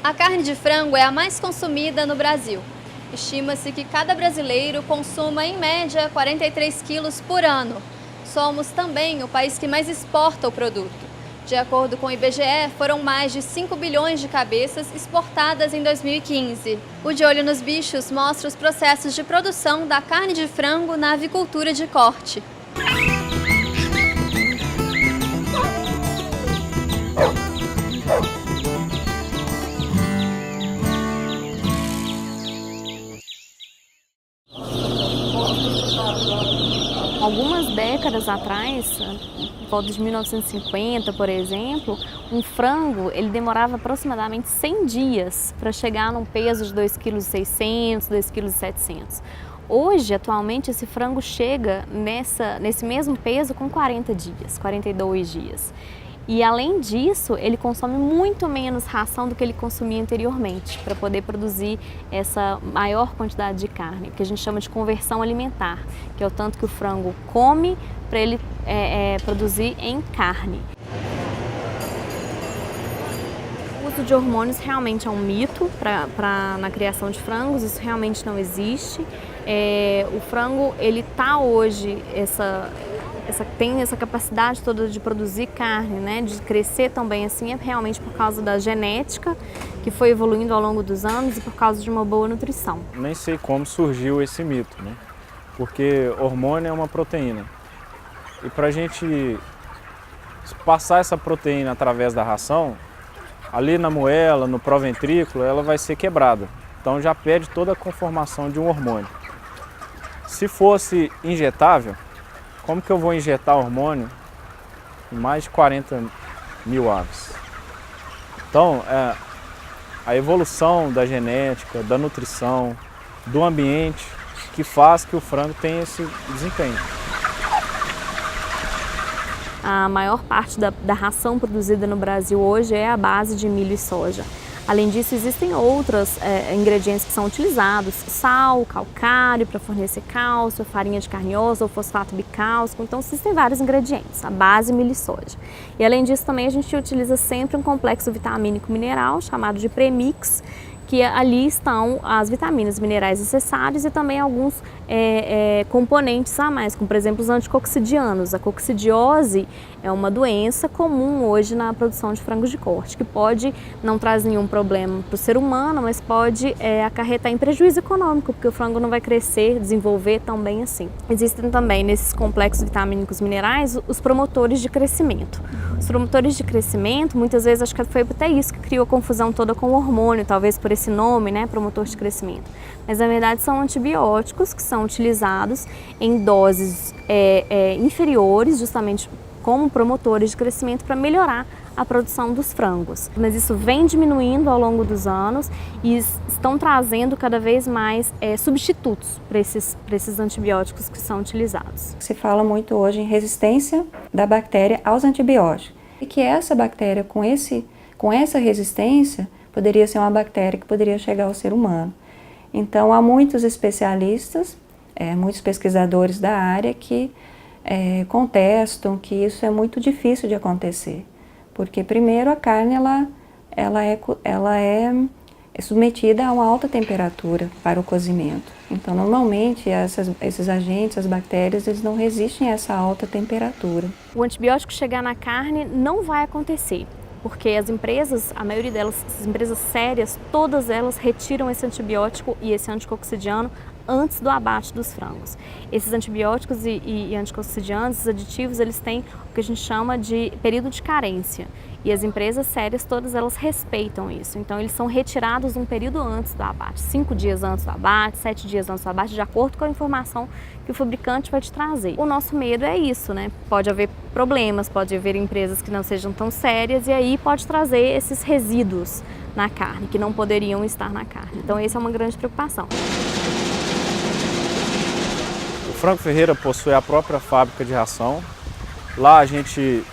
A carne de frango é a mais consumida no Brasil. Estima-se que cada brasileiro consuma, em média, 43 quilos por ano. Somos também o país que mais exporta o produto. De acordo com o IBGE, foram mais de 5 bilhões de cabeças exportadas em 2015. O De Olho nos Bichos mostra os processos de produção da carne de frango na avicultura de corte. Algumas décadas atrás, por volta de 1950, por exemplo, um frango ele demorava aproximadamente 100 dias para chegar num peso de 2,6 kg, 2,7 kg. Hoje, atualmente, esse frango chega nesse mesmo peso com 40 dias, 42 dias. E além disso, ele consome muito menos ração do que ele consumia anteriormente, para poder produzir essa maior quantidade de carne, que a gente chama de conversão alimentar, que é o tanto que o frango come para ele produzir em carne. O uso de hormônios realmente é um mito na criação de frangos, isso realmente não existe. O frango ele tá hoje tem essa capacidade toda de produzir carne, né, de crescer também assim, é realmente por causa da genética que foi evoluindo ao longo dos anos e por causa de uma boa nutrição. Nem sei como surgiu esse mito, né? Porque hormônio é uma proteína e para a gente passar essa proteína através da ração, ali na moela, no proventrículo, ela vai ser quebrada. Então já perde toda a conformação de um hormônio. Se fosse injetável, como que eu vou injetar hormônio em mais de 40 mil aves? Então, a evolução da genética, da nutrição, do ambiente, que faz que o frango tenha esse desempenho. A maior parte da ração produzida no Brasil hoje é a base de milho e soja. Além disso, existem outros ingredientes que são utilizados, sal, calcário para fornecer cálcio, farinha de carniosa ou fosfato bicálcico, então existem vários ingredientes, a base milho e soja. E além disso também a gente utiliza sempre um complexo vitamínico mineral chamado de premix, que ali estão as vitaminas minerais necessárias e também alguns componentes a mais, como por exemplo os anticoxidianos. A coccidiose é uma doença comum hoje na produção de frangos de corte, que pode não trazer nenhum problema para o ser humano, mas pode acarretar em prejuízo econômico, porque o frango não vai crescer, desenvolver tão bem assim. Existem também nesses complexos vitamínicos minerais os promotores de crescimento. Os promotores de crescimento, muitas vezes, acho que foi até isso que criou a confusão toda com o hormônio, talvez por esse nome, né, promotor de crescimento. Mas na verdade são antibióticos que são utilizados em doses inferiores, justamente como promotores de crescimento para melhorar a produção dos frangos. Mas isso vem diminuindo ao longo dos anos e estão trazendo cada vez mais substitutos para esses antibióticos que são utilizados. Se fala muito hoje em resistência da bactéria aos antibióticos. E que essa bactéria com essa resistência poderia ser uma bactéria que poderia chegar ao ser humano. Então há muitos especialistas, muitos pesquisadores da área que contestam que isso é muito difícil de acontecer, porque primeiro a carne ela é submetida a uma alta temperatura para o cozimento. Então normalmente esses agentes, as bactérias, eles não resistem a essa alta temperatura. O antibiótico chegar na carne não vai acontecer, porque as empresas, a maioria delas, as empresas sérias, todas elas retiram esse antibiótico e esse anticoxidiano antes do abate dos frangos. Esses antibióticos e anticoxidiantes, esses aditivos, eles têm o que a gente chama de período de carência. E as empresas sérias, todas elas respeitam isso. Então, eles são retirados um período antes do abate, 5 dias antes do abate, 7 dias antes do abate, de acordo com a informação que o fabricante vai te trazer. O nosso medo é isso, né? Pode haver problemas, pode haver empresas que não sejam tão sérias e aí pode trazer esses resíduos na carne, que não poderiam estar na carne. Então, essa é uma grande preocupação. O Frango Ferreira possui a própria fábrica de ração. Lá a gente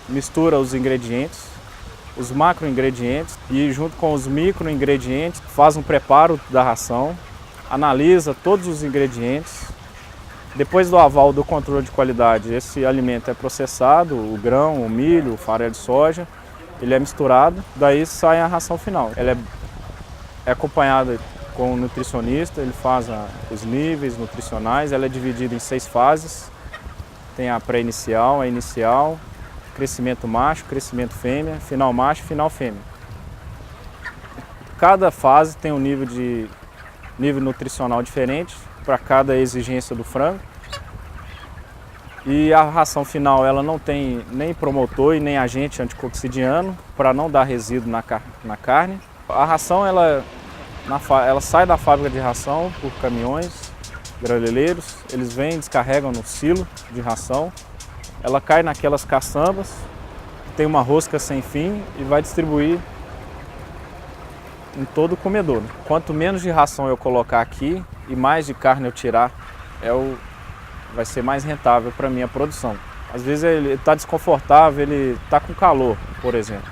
mistura os ingredientes, os macroingredientes e junto com os microingredientes faz um preparo da ração, analisa todos os ingredientes. Depois do aval do controle de qualidade, esse alimento é processado, o grão, o milho, o farelo de soja, ele é misturado, daí sai a ração final. Ela é acompanhada com o nutricionista, ele faz os níveis nutricionais, ela é dividida em 6 fases. Tem a pré-inicial, a inicial, crescimento macho, crescimento fêmea, final macho e final fêmea. Cada fase tem um nível nutricional diferente para cada exigência do frango. E a ração final ela não tem nem promotor e nem agente anticoccidiano para não dar resíduo na carne. A ração ela sai da fábrica de ração por caminhões, graneleiros, eles vêm, descarregam no silo de ração, ela cai naquelas caçambas, tem uma rosca sem fim e vai distribuir em todo o comedor. Quanto menos de ração eu colocar aqui e mais de carne eu tirar, vai ser mais rentável para a minha produção. Às vezes ele está desconfortável, ele está com calor, por exemplo.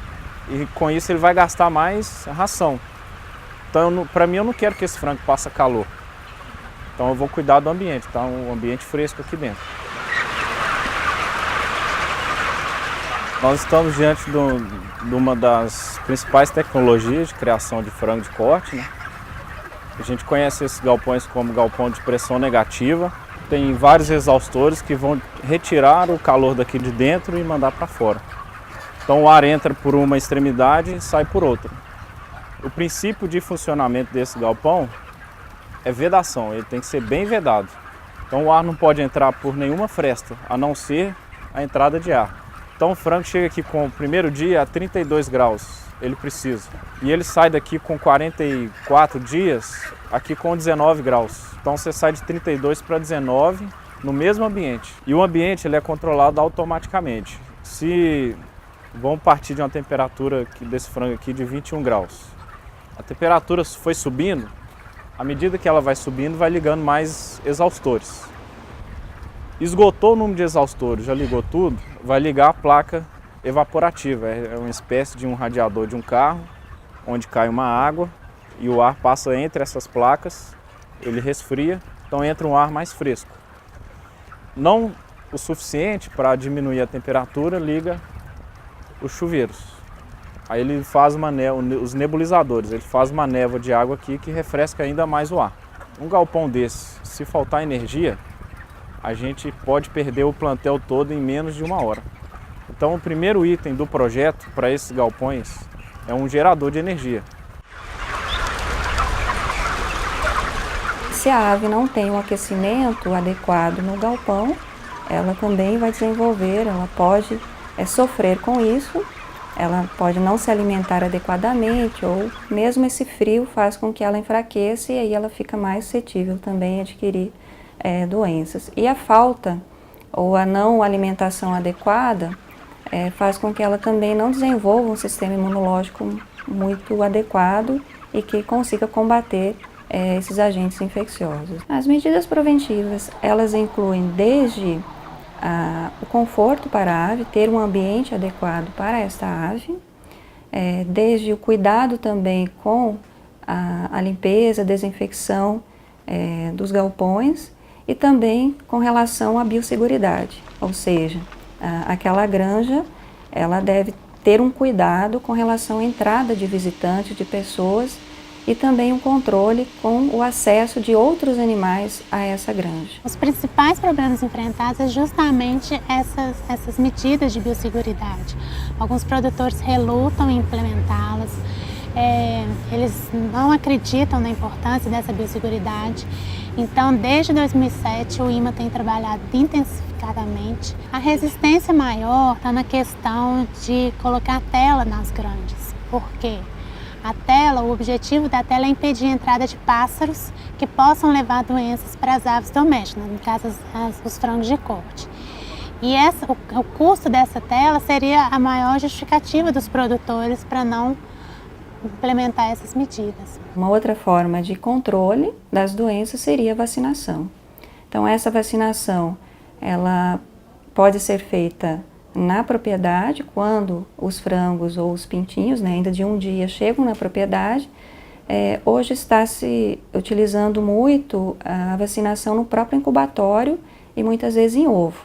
E com isso ele vai gastar mais ração. Então, para mim, eu não quero que esse frango passe calor. Então eu vou cuidar do ambiente, tá? Um ambiente fresco aqui dentro. Nós estamos diante de uma das principais tecnologias de criação de frango de corte, né? A gente conhece esses galpões como galpão de pressão negativa. Tem vários exaustores que vão retirar o calor daqui de dentro e mandar para fora. Então o ar entra por uma extremidade e sai por outra. O princípio de funcionamento desse galpão é vedação, ele tem que ser bem vedado. Então o ar não pode entrar por nenhuma fresta, a não ser a entrada de ar. Então o frango chega aqui com o primeiro dia a 32 graus, ele precisa. E ele sai daqui com 44 dias, aqui com 19 graus. Então você sai de 32 para 19 no mesmo ambiente. E o ambiente ele é controlado automaticamente. Se vamos partir de uma temperatura desse frango aqui de 21 graus. A temperatura foi subindo, à medida que ela vai subindo, vai ligando mais exaustores. Esgotou o número de exaustores, já ligou tudo, vai ligar a placa evaporativa. É uma espécie de um radiador de um carro, onde cai uma água e o ar passa entre essas placas, ele resfria, então entra um ar mais fresco. Não o suficiente para diminuir a temperatura, liga os chuveiros. Aí ele faz os nebulizadores, ele faz uma névoa de água aqui que refresca ainda mais o ar. Um galpão desse, se faltar energia, a gente pode perder o plantel todo em menos de 1 hora. Então o primeiro item do projeto para esses galpões é um gerador de energia. Se a ave não tem um aquecimento adequado no galpão, ela também vai desenvolver, ela pode sofrer com isso, ela pode não se alimentar adequadamente ou mesmo esse frio faz com que ela enfraqueça e aí ela fica mais suscetível também a adquirir doenças. E a falta ou a não alimentação adequada faz com que ela também não desenvolva um sistema imunológico muito adequado e que consiga combater esses agentes infecciosos. As medidas preventivas, elas incluem desde o conforto para a ave, ter um ambiente adequado para esta ave, desde o cuidado também com a limpeza, desinfecção dos galpões e também com relação à biosseguridade, ou seja, aquela granja ela deve ter um cuidado com relação à entrada de visitantes, de pessoas e também um controle com o acesso de outros animais a essa granja. Os principais problemas enfrentados é justamente essas medidas de biosseguridade. Alguns produtores relutam em implementá-las, eles não acreditam na importância dessa biosseguridade. Então, desde 2007, o IMA tem trabalhado intensificadamente. A resistência maior está na questão de colocar tela nas granjas. Por quê? A tela, o objetivo da tela é impedir a entrada de pássaros que possam levar doenças para as aves domésticas, no caso os frangos de corte. E o custo dessa tela seria a maior justificativa dos produtores para não implementar essas medidas. Uma outra forma de controle das doenças seria a vacinação. Então essa vacinação, ela pode ser feita na propriedade, quando os frangos ou os pintinhos, ainda de um dia, chegam na propriedade. Hoje está se utilizando muito a vacinação no próprio incubatório e muitas vezes em ovo.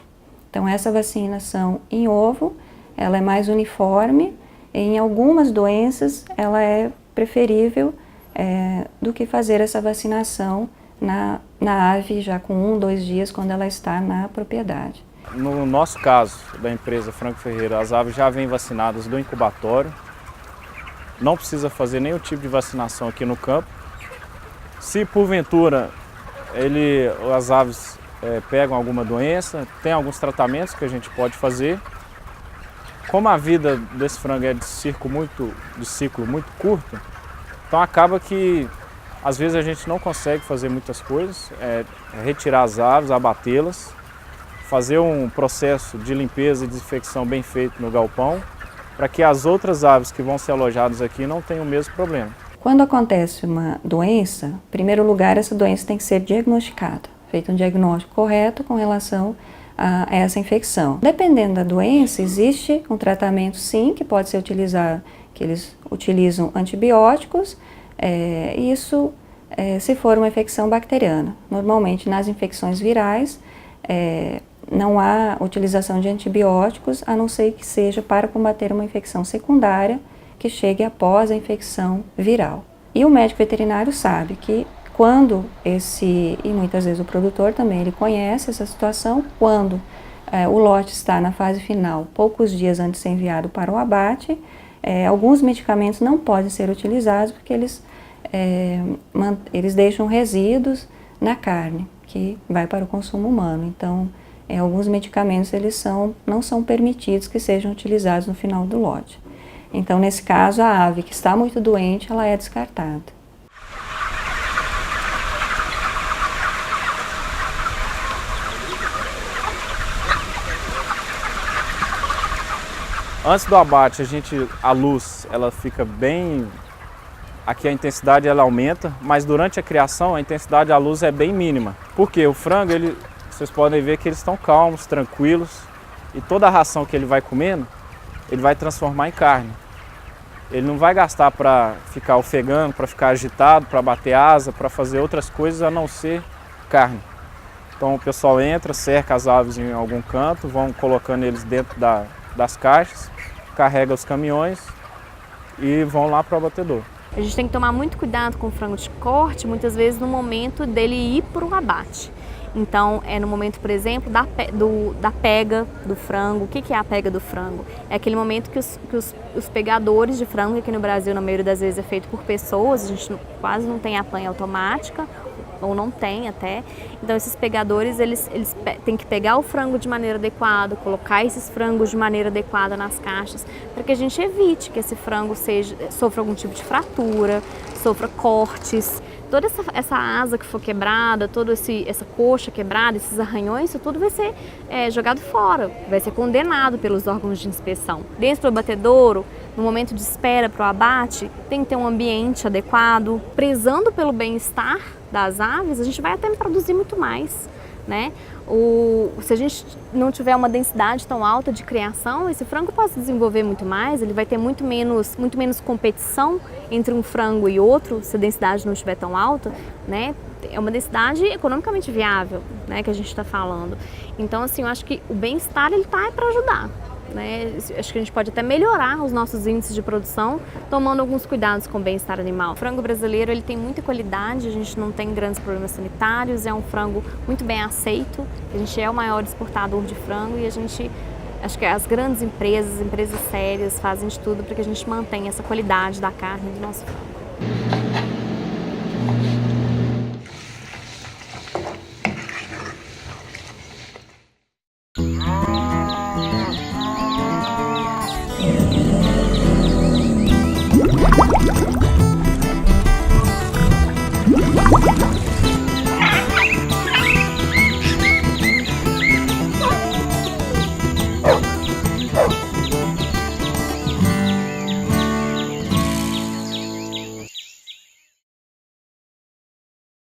Então essa vacinação em ovo, ela é mais uniforme Em algumas doenças, ela é preferível do que fazer essa vacinação na ave já com 1 ou 2 dias, quando ela está na propriedade. No nosso caso, da empresa Franco Ferreira, as aves já vêm vacinadas do incubatório. Não precisa fazer nenhum tipo de vacinação aqui no campo. Se porventura as aves pegam alguma doença, tem alguns tratamentos que a gente pode fazer. Como a vida desse frango é de ciclo muito curto, então acaba que às vezes a gente não consegue fazer muitas coisas, retirar as aves, abatê-las, fazer um processo de limpeza e desinfecção bem feito no galpão, para que as outras aves que vão ser alojadas aqui não tenham o mesmo problema. Quando acontece uma doença, em primeiro lugar, essa doença tem que ser diagnosticada, feito um diagnóstico correto com relação a essa infecção. Dependendo da doença, existe um tratamento sim que pode ser utilizado, que eles utilizam antibióticos, isso se for uma infecção bacteriana. Normalmente nas infecções virais não há utilização de antibióticos, a não ser que seja para combater uma infecção secundária que chegue após a infecção viral. E o médico veterinário sabe que quando e muitas vezes o produtor também, ele conhece essa situação, quando o lote está na fase final, poucos dias antes de ser enviado para o abate, alguns medicamentos não podem ser utilizados porque eles deixam resíduos na carne, que vai para o consumo humano. Então, alguns medicamentos não são permitidos que sejam utilizados no final do lote. Então, nesse caso, a ave que está muito doente, ela é descartada. Antes do abate, a luz ela fica bem... Aqui a intensidade ela aumenta, mas durante a criação a intensidade da luz é bem mínima. Porque o frango, vocês podem ver que eles estão calmos, tranquilos, e toda a ração que ele vai comendo, ele vai transformar em carne. Ele não vai gastar para ficar ofegando, para ficar agitado, para bater asa, para fazer outras coisas a não ser carne. Então o pessoal entra, cerca as aves em algum canto, vão colocando eles dentro das caixas, carrega os caminhões e vão lá para o abatedor. A gente tem que tomar muito cuidado com o frango de corte, muitas vezes no momento dele ir para o abate. Então, no momento, por exemplo, da pega do frango. O que é a pega do frango? É aquele momento que os pegadores de frango, que aqui no Brasil, na maioria das vezes, é feito por pessoas, a gente quase não tem a planha automática, ou não tem até. Então, esses pegadores, eles têm que pegar o frango de maneira adequada, colocar esses frangos de maneira adequada nas caixas, para que a gente evite que esse frango sofra algum tipo de fratura, sofra cortes. Toda essa asa que for quebrada, toda essa coxa quebrada, esses arranhões, isso tudo vai ser jogado fora, vai ser condenado pelos órgãos de inspeção. Dentro do abatedouro, no momento de espera para o abate, tem que ter um ambiente adequado, prezando pelo bem-estar das aves, a gente vai até produzir muito mais, né? Se a gente não tiver uma densidade tão alta de criação, esse frango pode se desenvolver muito mais, ele vai ter muito menos competição entre um frango e outro, se a densidade não estiver tão alta, né? É uma densidade economicamente viável, né, que a gente está falando. Então, assim, eu acho que o bem-estar, ele tá para ajudar, né? Acho que a gente pode até melhorar os nossos índices de produção tomando alguns cuidados com o bem-estar animal. O frango brasileiro, ele tem muita qualidade, a gente não tem grandes problemas sanitários, é um frango muito bem aceito, a gente é o maior exportador de frango e acho que as grandes empresas sérias fazem de tudo para que a gente mantenha essa qualidade da carne do nosso frango.